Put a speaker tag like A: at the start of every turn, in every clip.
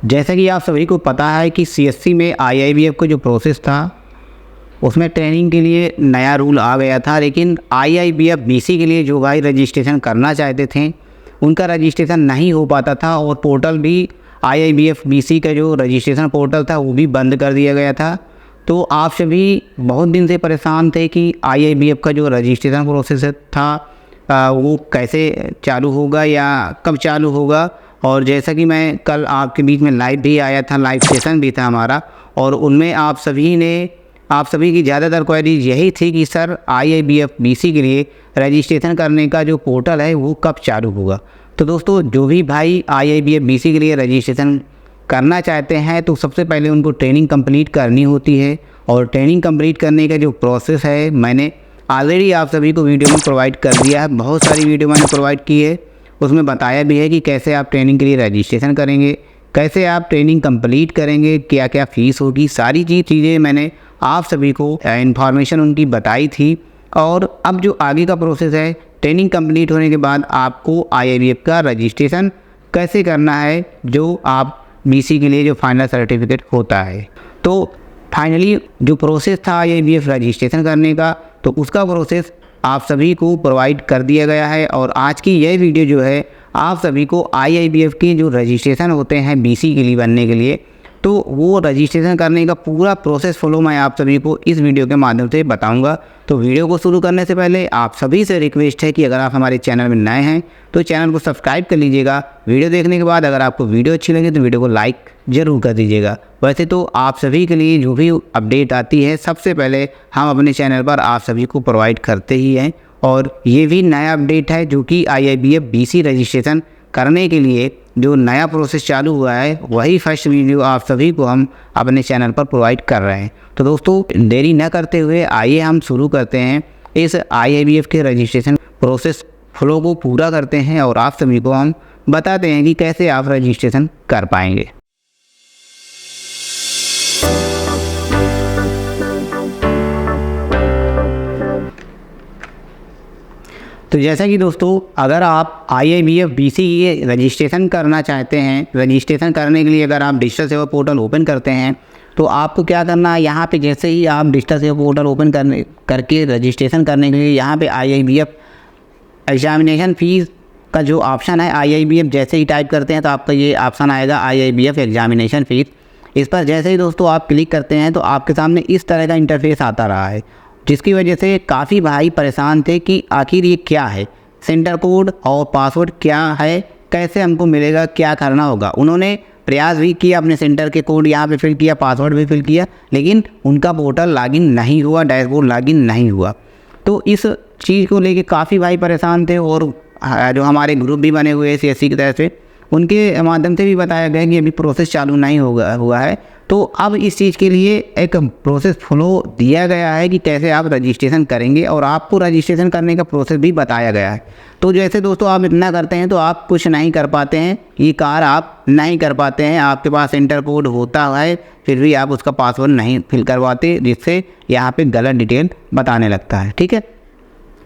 A: जैसा कि आप सभी को पता है कि सीएससी में आईआईबीएफ का जो प्रोसेस था उसमें ट्रेनिंग के लिए नया रूल आ गया था, लेकिन आईआईबीएफ बीसी के लिए जो भाई रजिस्ट्रेशन करना चाहते थे उनका रजिस्ट्रेशन नहीं हो पाता था और पोर्टल भी आईआईबीएफ बीसी का जो रजिस्ट्रेशन पोर्टल था वो भी बंद कर दिया गया था। तो आप सभी बहुत दिन से परेशान थे कि आईआईबीएफ का जो रजिस्ट्रेशन प्रोसेस था वो कैसे चालू होगा या कब चालू होगा। और जैसा कि मैं कल आपके बीच में लाइव भी आया था, लाइव सेशन भी था हमारा, और उनमें आप सभी की ज़्यादातर क्वेरीज यही थी कि सर आईआईबीएफ बीसी के लिए रजिस्ट्रेशन करने का जो पोर्टल है वो कब चालू होगा। तो दोस्तों, जो भी भाई आईआईबीएफ बीसी के लिए रजिस्ट्रेशन करना चाहते हैं तो सबसे पहले उनको ट्रेनिंग कंप्लीट करनी होती है, और ट्रेनिंग कंप्लीट करने का जो प्रोसेस है मैंने ऑलरेडी आप सभी को वीडियो में प्रोवाइड कर दिया है। बहुत सारी वीडियो मैंने प्रोवाइड की है, उसमें बताया भी है कि कैसे आप ट्रेनिंग के लिए रजिस्ट्रेशन करेंगे, कैसे आप ट्रेनिंग कंप्लीट करेंगे, क्या क्या फ़ीस होगी, सारी चीज़ें मैंने आप सभी को इन्फॉर्मेशन उनकी बताई थी। और अब जो आगे का प्रोसेस है, ट्रेनिंग कंप्लीट होने के बाद आपको आईआईबीएफ का रजिस्ट्रेशन कैसे करना है, जो आप बीसी के लिए जो फाइनल सर्टिफिकेट होता है। तो फाइनली जो प्रोसेस था आईआईबीएफ रजिस्ट्रेशन करने का, तो उसका प्रोसेस आप सभी को प्रोवाइड कर दिया गया है। और आज की यह वीडियो जो है आप सभी को आईआईबीएफ के जो रजिस्ट्रेशन होते हैं बीसी के लिए बनने के लिए, तो वो रजिस्ट्रेशन करने का पूरा प्रोसेस फॉलो मैं आप सभी को इस वीडियो के माध्यम से बताऊंगा। तो वीडियो को शुरू करने से पहले आप सभी से रिक्वेस्ट है कि अगर आप हमारे चैनल में नए हैं तो चैनल को सब्सक्राइब कर लीजिएगा। वीडियो देखने के बाद अगर आपको वीडियो अच्छी लगे तो वीडियो को लाइक ज़रूर कर दीजिएगा। वैसे तो आप सभी के लिए जो भी अपडेट आती है सबसे पहले हम अपने चैनल पर आप सभी को प्रोवाइड करते ही हैं, और ये भी नया अपडेट है जो कि आईआईबीएफ बीसी रजिस्ट्रेशन करने के लिए जो नया प्रोसेस चालू हुआ है वही फर्स्ट वीडियो आप सभी को हम अपने चैनल पर प्रोवाइड कर रहे हैं। तो दोस्तों, देरी न करते हुए आइए हम शुरू करते हैं इस आईआईबीएफ के रजिस्ट्रेशन प्रोसेस फ्लो को पूरा करते हैं, और आप सभी को हम बताते हैं कि कैसे आप रजिस्ट्रेशन कर पाएंगे। तो जैसा कि दोस्तों, अगर आप आईआईबीएफ बीसी के करना चाहते हैं, रजिस्ट्रेशन करने के लिए अगर आप डिजिटल सेवा पोर्टल ओपन करते हैं तो आपको क्या करना है, यहाँ पे जैसे ही आप डिजिटल सेवा पोर्टल ओपन करके रजिस्ट्रेशन करने के लिए यहाँ पे आईआईबीएफ एग्जामिनेशन फ़ीस का जो ऑप्शन है, आईआईबीएफ जैसे ही टाइप करते हैं तो आपका ये ऑप्शन आएगा आईआईबीएफ एग्जामिनेशन फ़ीस। इस पर जैसे ही दोस्तों आप क्लिक करते हैं तो आपके सामने इस तरह का इंटरफेस आता रहा है, जिसकी वजह से काफ़ी भाई परेशान थे कि आखिर ये क्या है, सेंटर कोड और पासवर्ड क्या है, कैसे हमको मिलेगा, क्या करना होगा। उन्होंने प्रयास भी किया, अपने सेंटर के कोड यहाँ पे फिल किया, पासवर्ड भी फिल किया, लेकिन उनका पोर्टल लॉगिन नहीं हुआ, डैशबोर्ड लॉगिन नहीं हुआ। तो इस चीज़ को लेके काफ़ी भाई परेशान थे, और जो हमारे ग्रुप भी बने हुए सीएससी की तरफ से उनके माध्यम से भी बताया गया कि अभी प्रोसेस चालू नहीं हुआ है। तो अब इस चीज़ के लिए एक प्रोसेस फ्लो दिया गया है कि कैसे आप रजिस्ट्रेशन करेंगे, और आपको रजिस्ट्रेशन करने का प्रोसेस भी बताया गया है। तो जैसे दोस्तों आप इतना करते हैं तो आप कुछ नहीं कर पाते हैं, ये कार आप नहीं कर पाते हैं, आपके पास सेंटर कोड होता है फिर भी आप उसका पासवर्ड नहीं फिल करवाते, जिससे यहाँ पे गलत डिटेल बताने लगता है। ठीक है,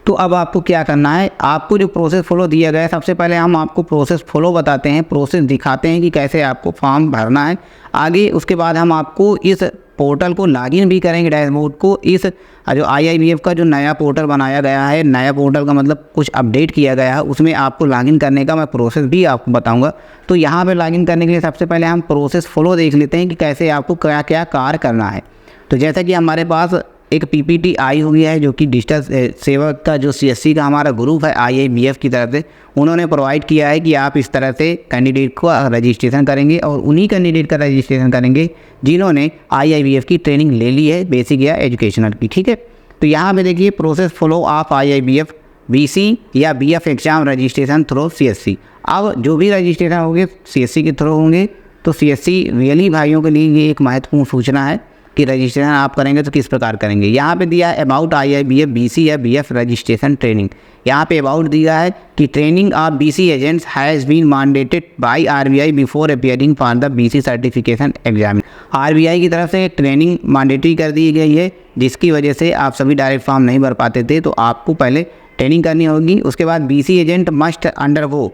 A: तो अब आपको क्या करना है, आपको जो प्रोसेस फॉलो दिया गया है, सबसे पहले हम आपको प्रोसेस फॉलो बताते हैं, प्रोसेस दिखाते हैं कि कैसे आपको फॉर्म भरना है। आगे उसके बाद हम आपको इस पोर्टल को लॉगिन भी करेंगे, डैशबोर्ड को। इस जो आईआईबीएफ का जो नया पोर्टल बनाया गया है, नया पोर्टल का मतलब कुछ अपडेट किया गया है, उसमें आपको लॉगिन करने का मैं प्रोसेस भी आपको बताऊंगा। तो यहाँ पे लॉगिन करने के लिए सबसे पहले हम प्रोसेस फॉलो देख लेते हैं कि कैसे आपको क्या क्या कार्य करना है। तो जैसा कि हमारे पास एक पीपीटी आई हुई है जो कि डिजिटल सेवा का जो सीएससी का हमारा ग्रुप है आईआईबीएफ की तरफ से उन्होंने प्रोवाइड किया है कि आप इस तरह से कैंडिडेट को रजिस्ट्रेशन करेंगे, और उन्हीं कैंडिडेट का रजिस्ट्रेशन करेंगे जिन्होंने आईआईबीएफ की ट्रेनिंग ले ली है, बेसिक या एजुकेशनल की। ठीक है, तो यहाँ पे देखिए process follow of IIBF BC या BF exam registration through CSC. अब जो भी रजिस्ट्रेशन होंगे सीएससी के थ्रू होंगे, तो सीएससी रियली भाइयों के लिए ये एक महत्वपूर्ण सूचना है कि रजिस्ट्रेशन आप करेंगे तो किस प्रकार करेंगे। यहाँ पे दिया है अबाउट आईआईबीएफ बीसी या बीएफ रजिस्ट्रेशन ट्रेनिंग। यहाँ पे अबाउट दिया है कि training of BC agents has been mandated by RBI before appearing for the BC certification exam. RBI की तरफ से एक ट्रेनिंग मैंडेटरी कर दी गई है, जिसकी वजह से आप सभी डायरेक्ट फॉर्म नहीं भर पाते थे, तो आपको पहले ट्रेनिंग करनी होगी। उसके बाद BC agent must undergo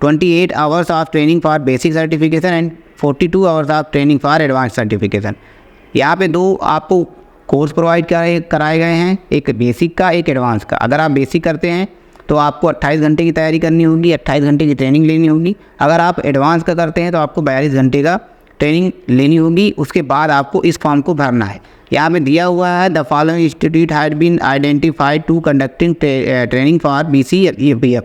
A: 28 hours of training for basic certification and 42 hours of training for advance certification. यहाँ पे 2 आपको कोर्स प्रोवाइड कराए गए हैं, एक बेसिक का, एक एडवांस का। अगर आप बेसिक करते हैं तो आपको 28 घंटे की तैयारी करनी होगी, 28 घंटे की ट्रेनिंग लेनी होगी। अगर आप एडवांस का करते हैं तो आपको 42 घंटे का ट्रेनिंग लेनी होगी। उसके बाद आपको इस फॉर्म को भरना है। यहाँ पे दिया हुआ है the following institute had been identified to conducting training for BCFBF।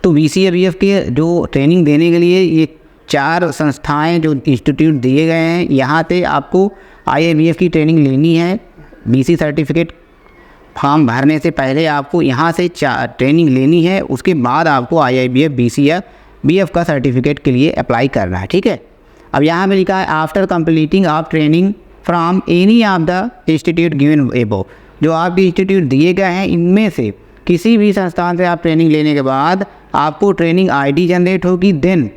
A: तो BCFBF के जो ट्रेनिंग देने के लिए ये 4 संस्थाएं जो इंस्टीट्यूट दिए गए हैं, यहाँ पे आपको IABF की ट्रेनिंग लेनी है। BC सर्टिफिकेट फॉर्म भरने से पहले आपको यहाँ से ट्रेनिंग लेनी है। उसके बाद आपको IABF BCFBF का सर्टिफिकेट के लिए अप्लाई करना है, ठीक है। अब यहाँ पे लिखा है after completing of training from any of the institute given above. जो आपके इंस्टीट्यूट दिए गए हैं इनमें से किसी भी संस्थान से आप ट्रेनिंग लेने के बाद आपको ट्रेनिंग ID जनरेट होगी। Then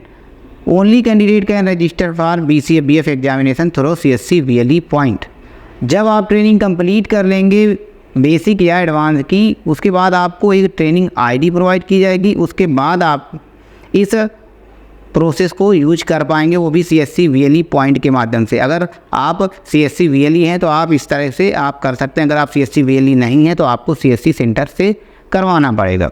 A: only candidate can register for BCFBF examination through CSC VLE point. जब आप ट्रेनिंग कंप्लीट कर लेंगे बेसिक या एडवांस की, उसके बाद आपको एक ट्रेनिंग ID प्रोवाइड की जाएगी। उसके बाद आप इस प्रोसेस को यूज कर पाएंगे, वो भी CSC VLE पॉइंट के माध्यम से। अगर आप CSC VLE हैं तो आप इस तरह से आप कर सकते हैं। अगर आप CSC VLE नहीं है तो आपको CSC सेंटर से करवाना पड़ेगा।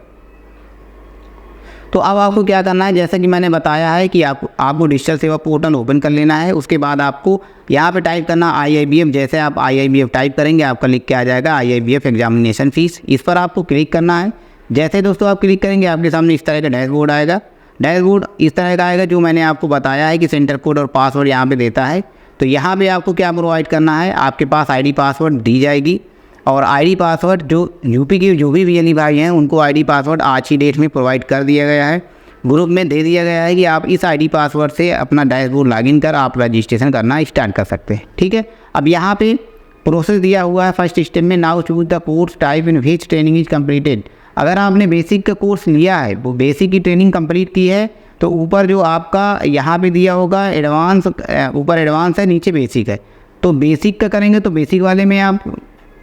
A: तो अब आपको क्या करना है, जैसा कि मैंने बताया है कि आपको डिजिटल सेवा पोर्टल ओपन कर लेना है। उसके बाद आपको यहाँ पे टाइप करना IABF। जैसे आप IABF टाइप करेंगे आपका लिख के आ जाएगा IABF एग्जामिनेशन फ़ीस। इस पर आपको क्लिक करना है। जैसे दोस्तों आप क्लिक करेंगे आपके सामने इस तरह का डैशबोर्ड आएगा। डैशबोर्ड इस तरह का आएगा जो मैंने आपको बताया है कि सेंटर कोड और पासवर्ड यहाँ पे देता है। तो यहाँ पे आपको क्या प्रोवाइड करना है, आपके पास ID पासवर्ड दी जाएगी। और ID पासवर्ड जो यूपी के जो भी VLE भाई हैं उनको ID पासवर्ड आज की डेट में प्रोवाइड कर दिया गया है। ग्रुप में दे दिया गया है कि आप इस ID पासवर्ड से अपना डैशबोर्ड लॉगिन कर आप रजिस्ट्रेशन करना स्टार्ट कर सकते हैं, ठीक है। अब यहाँ पे प्रोसेस दिया हुआ है फर्स्ट स्टेप में, now choose the course type in which training is completed. अगर आपने बेसिक का कोर्स लिया है, वो बेसिक की ट्रेनिंग कंप्लीट की है, तो ऊपर जो आपका यहाँ पे दिया होगा एडवांस, ऊपर एडवांस है नीचे बेसिक है। तो बेसिक का करेंगे तो बेसिक वाले में आप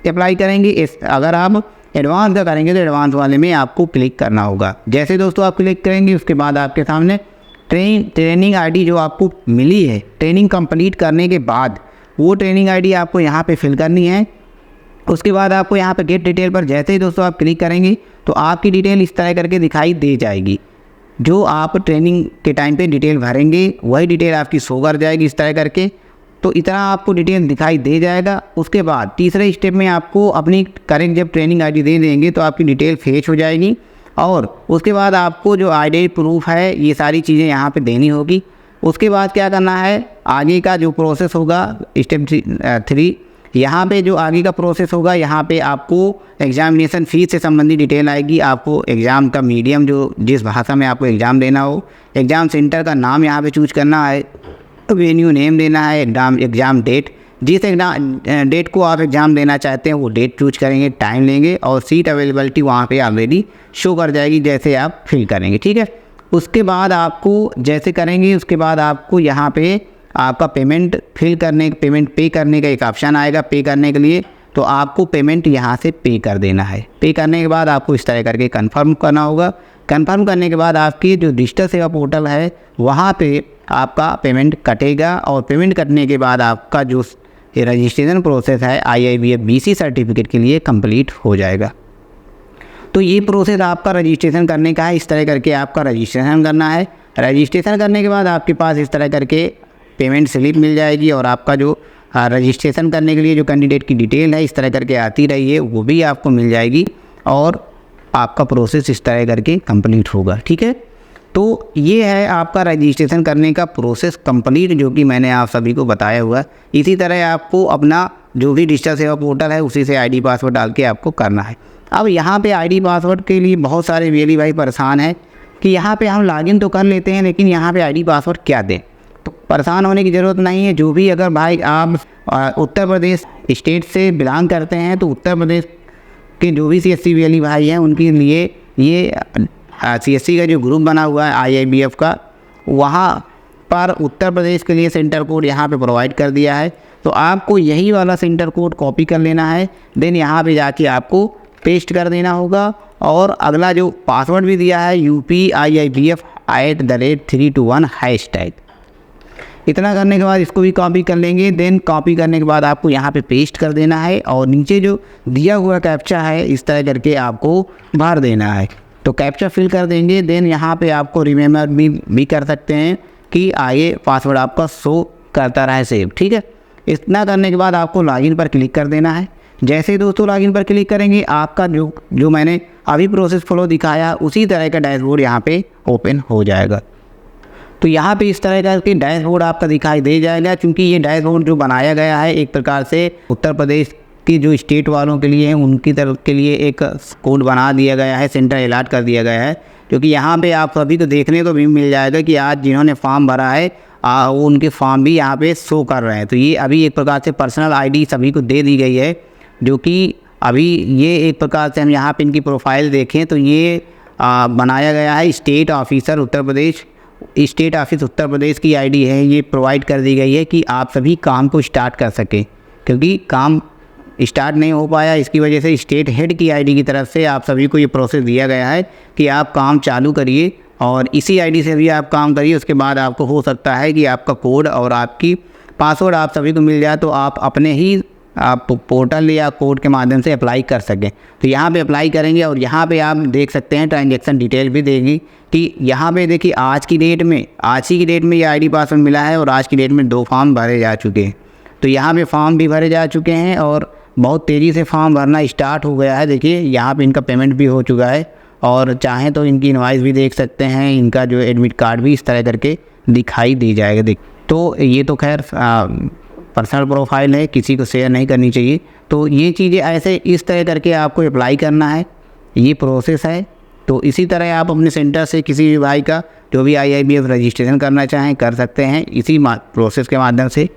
A: अप्लाई करेंगे। अगर आप एडवांस का करेंगे तो एडवांस वाले में आपको क्लिक करना होगा। जैसे दोस्तों आप क्लिक करेंगे उसके बाद आपके सामने ट्रेनिंग ID जो आपको मिली है ट्रेनिंग कंप्लीट करने के बाद, वो ट्रेनिंग ID आपको यहाँ पे फिल करनी है। उसके बाद आपको यहाँ पे गेट डिटेल पर जैसे ही दोस्तों आप क्लिक करेंगे तो आपकी डिटेल इस तरह करके दिखाई दे जाएगी। जो आप ट्रेनिंग के टाइम पे डिटेल भरेंगे वही डिटेल आपकी शो कर जाएगी इस तरह करके। तो इतना आपको डिटेल दिखाई दे जाएगा। उसके बाद तीसरे स्टेप में आपको अपनी करेक्ट जब ट्रेनिंग ID दे देंगे तो आपकी डिटेल फेच हो जाएगी। और उसके बाद आपको जो ID प्रूफ है ये सारी चीज़ें यहाँ पे देनी होगी। उसके बाद क्या करना है, आगे का जो प्रोसेस होगा स्टेप 3, यहाँ पे जो आगे का प्रोसेस होगा यहाँ पे आपको एग्जामिनेशन फ़ीस से संबंधित डिटेल आएगी। आपको एग्ज़ाम का मीडियम जो जिस भाषा में आपको एग्ज़ाम देना हो, एग्ज़ाम सेंटर का नाम यहाँ पे चूज करना है, वेन्यू नेम देना है, एग्ज़ाम डेट, जिस डेट को आप एग्ज़ाम देना चाहते हैं वो डेट चूज करेंगे, टाइम लेंगे और सीट अवेलेबिलिटी वहाँ पे ऑलरेडी शो कर जाएगी जैसे आप फिल करेंगे, ठीक है। उसके बाद आपको जैसे करेंगे उसके बाद आपको यहाँ पे आपका पेमेंट पे करने का एक ऑप्शन आएगा। पे करने के लिए तो आपको पेमेंट यहाँ से पे कर देना है। पे करने के बाद आपको इस तरह करके कंफर्म करना होगा। कंफर्म करने के बाद आपकी जो डिजिटल सेवा पोर्टल है वहाँ पे आपका पेमेंट कटेगा और पेमेंट कटने के बाद आपका जो रजिस्ट्रेशन प्रोसेस है IABF BC सर्टिफिकेट के लिए कंप्लीट हो जाएगा। तो ये प्रोसेस आपका रजिस्ट्रेशन करने का है। इस तरह करके आपका रजिस्ट्रेशन करना है। रजिस्ट्रेशन करने के बाद आपके पास इस तरह करके पेमेंट स्लिप मिल जाएगी और आपका जो रजिस्ट्रेशन करने के लिए जो कैंडिडेट की डिटेल है इस तरह करके आती रही है वो भी आपको मिल जाएगी और आपका प्रोसेस इस तरह करके कंप्लीट होगा, ठीक है। तो ये है आपका रजिस्ट्रेशन करने का प्रोसेस कंप्लीट जो कि मैंने आप सभी को बताया हुआ। इसी तरह आपको अपना जो भी डिजिटल सेवा पोर्टल है उसी से ID पासवर्ड डाल के आपको करना है। अब यहाँ पे ID पासवर्ड के लिए बहुत सारे VLE भाई परेशान है कि यहाँ पे हम लॉगिन तो कर लेते हैं लेकिन यहाँ पे ID पासवर्ड क्या दें। तो परेशान होने की ज़रूरत नहीं है। जो भी अगर भाई आप उत्तर प्रदेश स्टेट से बिलोंग करते हैं तो उत्तर प्रदेश के जो भी CSC VLE भाई हैं उनके लिए ये CSC का जो ग्रुप बना हुआ है IABF का, वहाँ पर उत्तर प्रदेश के लिए सेंटर कोड यहाँ पे प्रोवाइड कर दिया है। तो आपको यही वाला सेंटर कोड कॉपी कर लेना है। देन यहाँ पे जाके आपको पेस्ट कर देना होगा और अगला जो पासवर्ड भी दिया है UPIIBF @321#। इतना करने के बाद इसको भी कॉपी कर लेंगे। देन कॉपी करने के बाद आपको यहाँ पे पेस्ट कर देना है और नीचे जो दिया हुआ कैप्चा है इस तरह करके आपको भर देना है। तो कैप्चा फिल कर देंगे। देन यहाँ पे आपको रिमेंबर भी कर सकते हैं कि आगे पासवर्ड आपका शो करता रहे सेव, ठीक है। इतना करने के बाद आपको लॉगिन पर क्लिक कर देना है। जैसे ही दोस्तों लॉगिन पर क्लिक करेंगे आपका जो मैंने अभी प्रोसेस फ्लो दिखाया उसी तरह का डैशबोर्ड यहाँ पे ओपन हो जाएगा। तो यहाँ पे इस तरह का कि डैशबोर्ड आपका दिखाई दे जाएगा, क्योंकि ये डैशबोर्ड जो बनाया गया है एक प्रकार से उत्तर प्रदेश की जो स्टेट वालों के लिए है उनकी तरफ के लिए एक कोड बना दिया गया है, सेंटर अलॉट कर दिया गया है। क्योंकि यहाँ पे आप सभी को देखने को भी मिल जाएगा कि आज जिन्होंने फॉर्म भरा है वो उनके फॉर्म भी यहाँ पे शो कर रहे हैं। तो ये अभी एक प्रकार से पर्सनल आईडी सभी को दे दी गई है, जो कि अभी ये एक प्रकार से हम यहाँ पे इनकी प्रोफाइल देखें तो ये बनाया गया है state officer Uttar Pradesh, state office Uttar Pradesh की आईडी है, ये प्रोवाइड कर दी गई है कि आप सभी काम को स्टार्ट कर सकें। क्योंकि काम स्टार्ट नहीं हो पाया इसकी वजह से स्टेट हेड की आईडी की तरफ से आप सभी को ये प्रोसेस दिया गया है कि आप काम चालू करिए और इसी आईडी से भी आप काम करिए। उसके बाद आपको हो सकता है कि आपका कोड और आपकी पासवर्ड आप सभी को मिल जाए तो आप अपने ही आप पोर्टल या कोड के माध्यम से अप्लाई कर सकें। तो यहाँ पे अप्लाई करेंगे और यहाँ पे आप देख सकते हैं ट्रांजैक्शन डिटेल भी देगी कि यहाँ पे देखिए आज की डेट में ये आईडी पासवर्ड मिला है और आज की डेट में 2 फॉर्म भरे जा चुके हैं। तो यहाँ पे फॉर्म भी भरे जा चुके हैं और बहुत तेज़ी से फॉर्म भरना स्टार्ट हो गया है। देखिए यहाँ पे इनका पेमेंट भी हो चुका है और चाहें तो इनकी इनवॉइस भी देख सकते हैं, इनका जो एडमिट कार्ड भी इस तरह करके दिखाई दी जाएगा। देख तो ये तो खैर पर्सनल प्रोफाइल है, किसी को शेयर नहीं करनी चाहिए। तो ये चीज़ें ऐसे इस तरह करके आपको अप्लाई करना है, ये प्रोसेस है। तो इसी तरह आप अपने सेंटर से किसी भी भाई का जो भी IIBF रजिस्ट्रेशन करना चाहें कर सकते हैं इसी प्रोसेस के माध्यम से।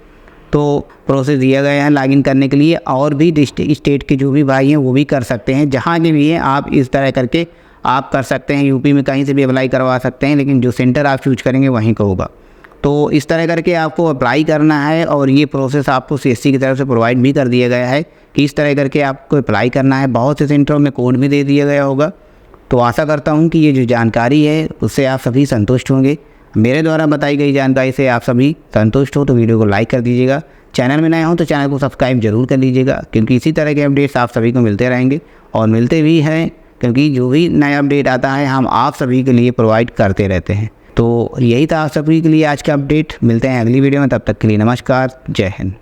A: तो प्रोसेस दिया गया है लॉगिन करने के लिए, और भी स्टेट के जो भी भाई हैं वो भी कर सकते हैं, जहाँ के भी हैं आप इस तरह करके आप कर सकते हैं। यूपी में कहीं से भी अप्लाई करवा सकते हैं, लेकिन जो सेंटर आप चूज करेंगे वहीं का होगा। तो इस तरह करके आपको अप्लाई करना है और ये प्रोसेस आपको CSC की तरफ से प्रोवाइड भी कर दिया गया है कि इस तरह करके आपको अप्लाई करना है। बहुत से सेंटरों में कोड भी दे दिया गया होगा। तो आशा करता हूँ कि ये जो जानकारी है उससे आप सभी संतुष्ट होंगे। मेरे द्वारा बताई गई जानकारी से आप सभी संतुष्ट हो तो वीडियो को लाइक कर दीजिएगा। चैनल में नए हो तो चैनल को सब्सक्राइब जरूर कर लीजिएगा, क्योंकि इसी तरह के अपडेट्स आप सभी को मिलते रहेंगे और मिलते भी हैं, क्योंकि जो भी नया अपडेट आता है हम आप सभी के लिए प्रोवाइड करते रहते हैं। तो यही था आप सभी के लिए आज का अपडेट। मिलते हैं अगली वीडियो में, तब तक के लिए नमस्कार, जय हिंद।